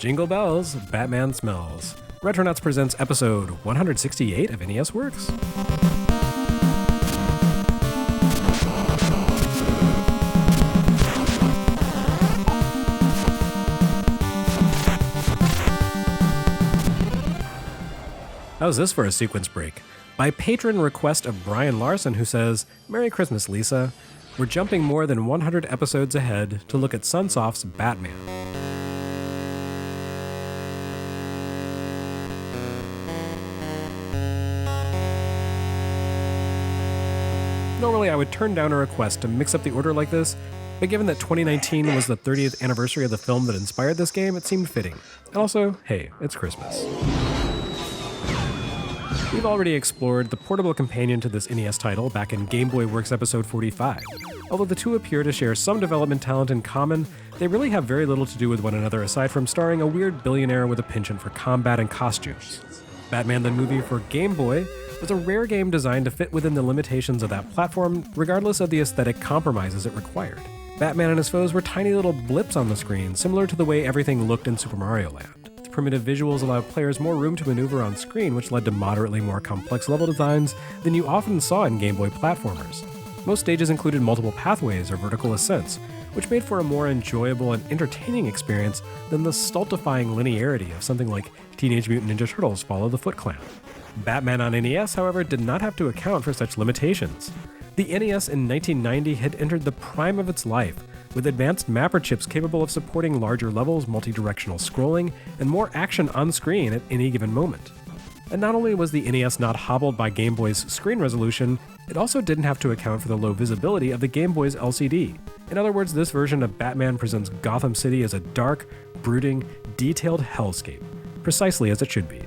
Jingle bells, Batman smells. Retronauts presents episode 168 of NES Works. How's this for a sequence break? By patron request of Brian Larson, who says, "Merry Christmas, Lisa. We're jumping more than 100 episodes ahead to look at Sunsoft's Batman." Normally I would turn down a request to mix up the order like this, but given that 2019 was the 30th anniversary of the film that inspired this game, it seemed fitting. And also, hey, it's Christmas. We've already explored the portable companion to this NES title back in Game Boy Works episode 45. Although the two appear to share some development talent in common, they really have very little to do with one another aside from starring a weird billionaire with a penchant for combat and costumes. Batman the Movie for Game Boy was a rare game designed to fit within the limitations of that platform, regardless of the aesthetic compromises it required. Batman and his foes were tiny little blips on the screen, similar to the way everything looked in Super Mario Land. The primitive visuals allowed players more room to maneuver on screen, which led to moderately more complex level designs than you often saw in Game Boy platformers. Most stages included multiple pathways or vertical ascents, which made for a more enjoyable and entertaining experience than the stultifying linearity of something like Teenage Mutant Ninja Turtles Follow the Foot Clan. Batman on NES, however, did not have to account for such limitations. The NES in 1990 had entered the prime of its life, with advanced mapper chips capable of supporting larger levels, multi-directional scrolling, and more action on screen at any given moment. And not only was the NES not hobbled by Game Boy's screen resolution, it also didn't have to account for the low visibility of the Game Boy's LCD. In other words, this version of Batman presents Gotham City as a dark, brooding, detailed hellscape, precisely as it should be.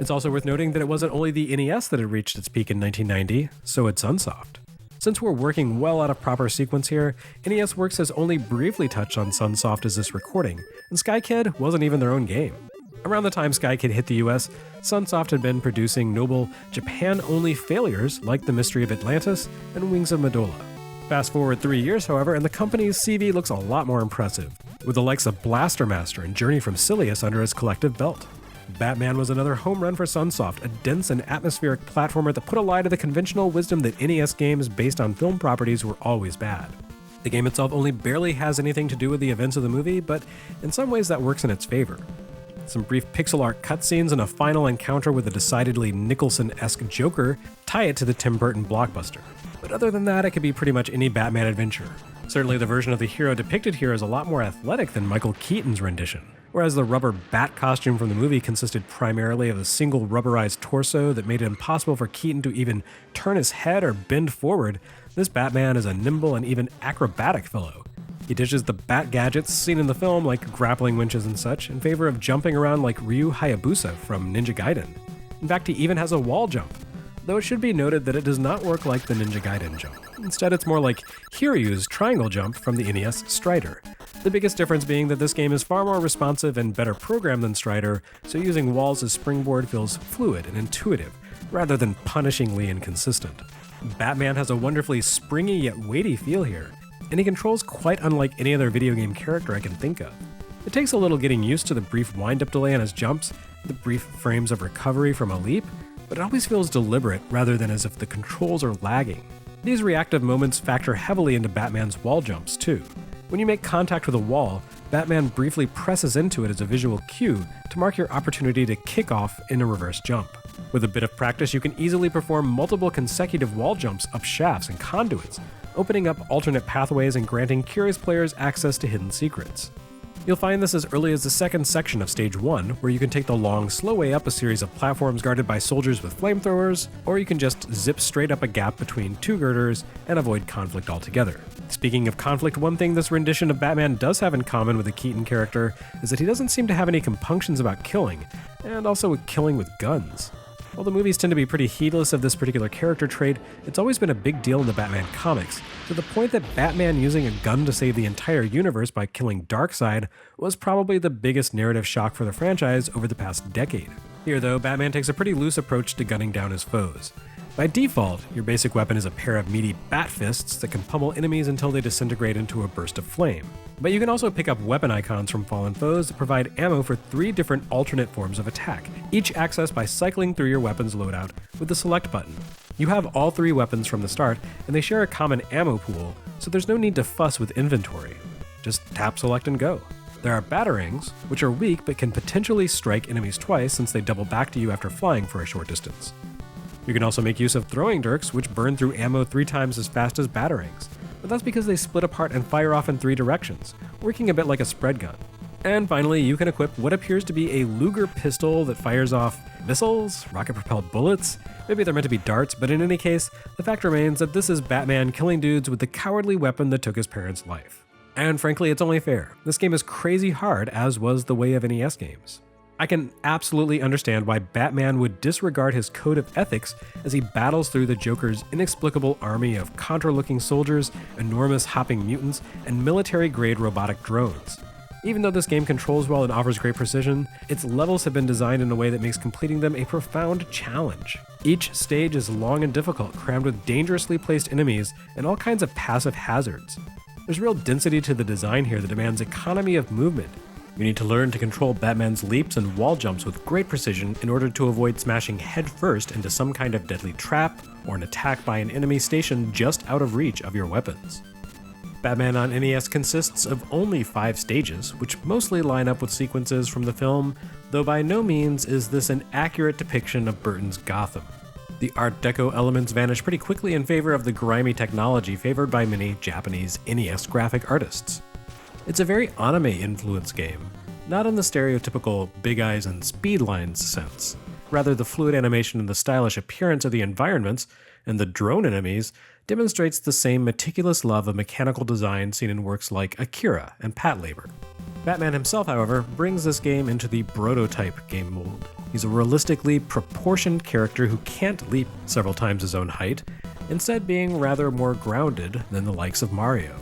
It's also worth noting that it wasn't only the NES that had reached its peak in 1990, so had Sunsoft. Since we're working well out of proper sequence here, NES Works has only briefly touched on Sunsoft as this recording, and Sky Kid wasn't even their own game. Around the time Sky Kid hit the US, Sunsoft had been producing noble, Japan-only failures like The Mystery of Atlantis and Wings of Medola. Fast forward 3 years, however, and the company's CV looks a lot more impressive, with the likes of Blaster Master and Journey from Silius under its collective belt. Batman was another home run for Sunsoft, a dense and atmospheric platformer that put a lie to the conventional wisdom that NES games based on film properties were always bad. The game itself only barely has anything to do with the events of the movie, but in some ways that works in its favor. Some brief pixel art cutscenes and a final encounter with a decidedly Nicholson-esque Joker tie it to the Tim Burton blockbuster. But other than that, it could be pretty much any Batman adventure. Certainly the version of the hero depicted here is a lot more athletic than Michael Keaton's rendition. Whereas the rubber bat costume from the movie consisted primarily of a single rubberized torso that made it impossible for Keaton to even turn his head or bend forward, this Batman is a nimble and even acrobatic fellow. He ditches the bat gadgets seen in the film like grappling winches and such in favor of jumping around like Ryu Hayabusa from Ninja Gaiden. In fact, he even has a wall jump, though it should be noted that it does not work like the Ninja Gaiden jump. Instead, it's more like Hiryu's triangle jump from the NES Strider. The biggest difference being that this game is far more responsive and better programmed than Strider, so using walls as springboard feels fluid and intuitive, rather than punishingly inconsistent. Batman has a wonderfully springy yet weighty feel here, and he controls quite unlike any other video game character I can think of. It takes a little getting used to the brief wind-up delay on his jumps, the brief frames of recovery from a leap, but it always feels deliberate rather than as if the controls are lagging. These reactive moments factor heavily into Batman's wall jumps too. When you make contact with a wall, Batman briefly presses into it as a visual cue to mark your opportunity to kick off in a reverse jump. With a bit of practice, you can easily perform multiple consecutive wall jumps up shafts and conduits, opening up alternate pathways and granting curious players access to hidden secrets. You'll find this as early as the second section of Stage 1, where you can take the long, slow way up a series of platforms guarded by soldiers with flamethrowers, or you can just zip straight up a gap between two girders and avoid conflict altogether. Speaking of conflict, one thing this rendition of Batman does have in common with the Keaton character is that he doesn't seem to have any compunctions about killing, and also with killing with guns. While the movies tend to be pretty heedless of this particular character trait, it's always been a big deal in the Batman comics, to the point that Batman using a gun to save the entire universe by killing Darkseid was probably the biggest narrative shock for the franchise over the past decade. Here though, Batman takes a pretty loose approach to gunning down his foes. By default, your basic weapon is a pair of meaty bat fists that can pummel enemies until they disintegrate into a burst of flame. But you can also pick up weapon icons from fallen foes that provide ammo for 3 different alternate forms of attack, each accessed by cycling through your weapon's loadout with the select button. You have all 3 weapons from the start, and they share a common ammo pool, so there's no need to fuss with inventory. Just tap select and go. There are batarangs, which are weak but can potentially strike enemies twice since they double back to you after flying for a short distance. You can also make use of throwing dirks, which burn through ammo 3 times as fast as batarangs, but that's because they split apart and fire off in 3 directions, working a bit like a spread gun. And finally, you can equip what appears to be a Luger pistol that fires off missiles, rocket-propelled bullets. Maybe they're meant to be darts, but in any case, the fact remains that this is Batman killing dudes with the cowardly weapon that took his parents' life. And frankly, it's only fair. This game is crazy hard, as was the way of NES games. I can absolutely understand why Batman would disregard his code of ethics as he battles through the Joker's inexplicable army of Contra-looking soldiers, enormous hopping mutants, and military-grade robotic drones. Even though this game controls well and offers great precision, its levels have been designed in a way that makes completing them a profound challenge. Each stage is long and difficult, crammed with dangerously placed enemies and all kinds of passive hazards. There's real density to the design here that demands economy of movement. You need to learn to control Batman's leaps and wall jumps with great precision in order to avoid smashing headfirst into some kind of deadly trap or an attack by an enemy stationed just out of reach of your weapons. Batman on NES consists of only 5 stages, which mostly line up with sequences from the film, though by no means is this an accurate depiction of Burton's Gotham. The Art Deco elements vanish pretty quickly in favor of the grimy technology favored by many Japanese NES graphic artists. It's a very anime-influenced game, not in the stereotypical big eyes and speed lines sense. Rather, the fluid animation and the stylish appearance of the environments and the drone enemies demonstrates the same meticulous love of mechanical design seen in works like Akira and Patlabor. Batman himself, however, brings this game into the prototype game mold. He's a realistically proportioned character who can't leap several times his own height, instead being rather more grounded than the likes of Mario.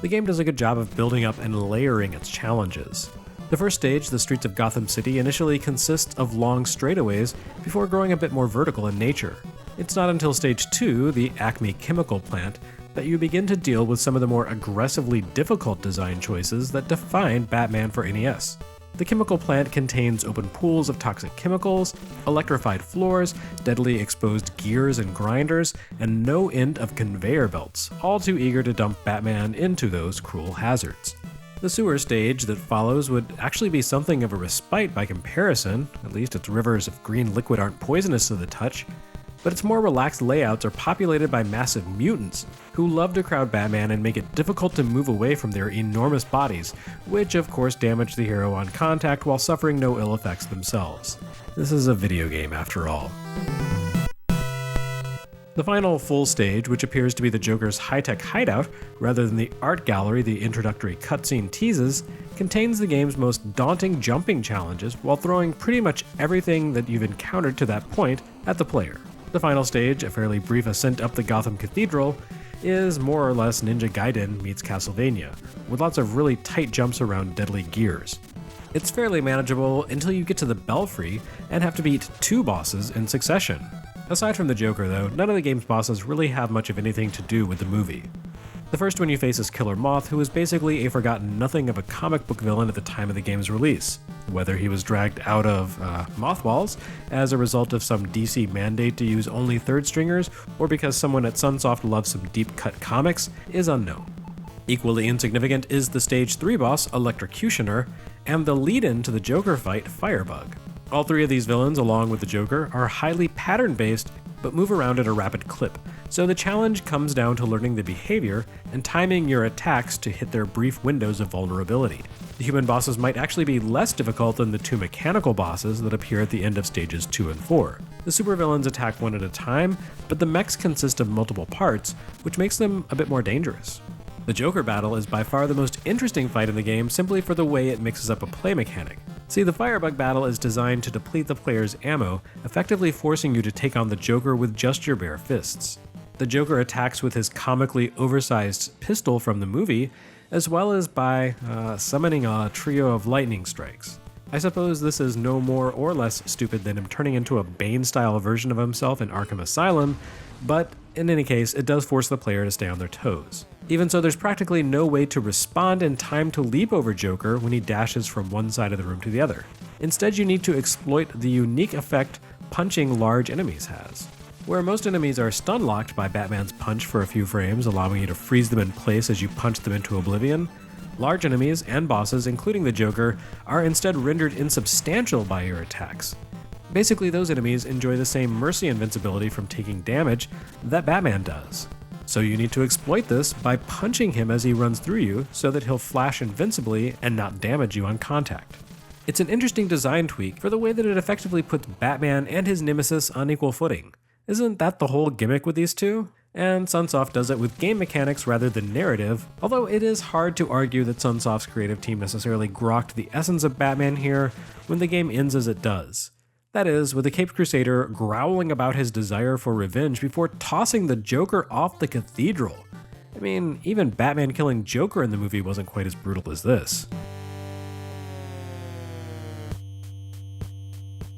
The game does a good job of building up and layering its challenges. The first stage, the streets of Gotham City, initially consists of long straightaways before growing a bit more vertical in nature. It's not until stage 2, the Acme chemical plant, that you begin to deal with some of the more aggressively difficult design choices that define Batman for NES. The chemical plant contains open pools of toxic chemicals, electrified floors, deadly exposed gears and grinders, and no end of conveyor belts, all too eager to dump Batman into those cruel hazards. The sewer stage that follows would actually be something of a respite by comparison, at least its rivers of green liquid aren't poisonous to the touch, but its more relaxed layouts are populated by massive mutants who love to crowd Batman and make it difficult to move away from their enormous bodies, which of course damage the hero on contact while suffering no ill effects themselves. This is a video game after all. The final full stage, which appears to be the Joker's high-tech hideout rather than the art gallery the introductory cutscene teases, contains the game's most daunting jumping challenges while throwing pretty much everything that you've encountered to that point at the player. The final stage, a fairly brief ascent up the Gotham Cathedral, is more or less Ninja Gaiden meets Castlevania, with lots of really tight jumps around deadly gears. It's fairly manageable until you get to the Belfry and have to beat 2 bosses in succession. Aside from the Joker though, none of the game's bosses really have much of anything to do with the movie. The first one you face is Killer Moth, who is basically a forgotten nothing of a comic book villain at the time of the game's release. Whether he was dragged out of mothballs as a result of some DC mandate to use only third stringers, or because someone at Sunsoft loves some deep-cut comics, is unknown. Equally insignificant is the Stage 3 boss, Electrocutioner, and the lead-in to the Joker fight, Firebug. All 3 of these villains, along with the Joker, are highly pattern-based, but move around at a rapid clip, so the challenge comes down to learning the behavior and timing your attacks to hit their brief windows of vulnerability. The human bosses might actually be less difficult than the 2 mechanical bosses that appear at the end of stages 2 and 4. The supervillains attack one at a time, but the mechs consist of multiple parts, which makes them a bit more dangerous. The Joker battle is by far the most interesting fight in the game simply for the way it mixes up a play mechanic. See, the Firebug battle is designed to deplete the player's ammo, effectively forcing you to take on the Joker with just your bare fists. The Joker attacks with his comically oversized pistol from the movie, as well as by summoning a trio of lightning strikes. I suppose this is no more or less stupid than him turning into a Bane-style version of himself in Arkham Asylum, but in any case, it does force the player to stay on their toes. Even so, there's practically no way to respond in time to leap over Joker when he dashes from one side of the room to the other. Instead, you need to exploit the unique effect punching large enemies has. Where most enemies are stun-locked by Batman's punch for a few frames, allowing you to freeze them in place as you punch them into oblivion, large enemies and bosses, including the Joker, are instead rendered insubstantial by your attacks. Basically, those enemies enjoy the same mercy invincibility from taking damage that Batman does. So you need to exploit this by punching him as he runs through you so that he'll flash invincibly and not damage you on contact. It's an interesting design tweak for the way that it effectively puts Batman and his nemesis on equal footing. Isn't that the whole gimmick with these two? And Sunsoft does it with game mechanics rather than narrative, although it is hard to argue that Sunsoft's creative team necessarily grokked the essence of Batman here when the game ends as it does. That is, with the Caped Crusader growling about his desire for revenge before tossing the Joker off the cathedral. I mean, even Batman killing Joker in the movie wasn't quite as brutal as this.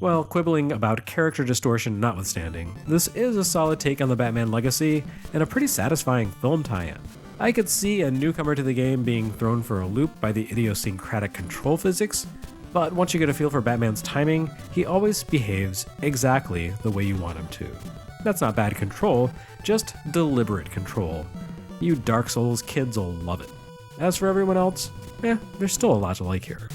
Well, quibbling about character distortion notwithstanding, this is a solid take on the Batman legacy and a pretty satisfying film tie-in. I could see a newcomer to the game being thrown for a loop by the idiosyncratic control physics, but once you get a feel for Batman's timing, he always behaves exactly the way you want him to. That's not bad control, just deliberate control. You Dark Souls kids will love it. As for everyone else, there's still a lot to like here.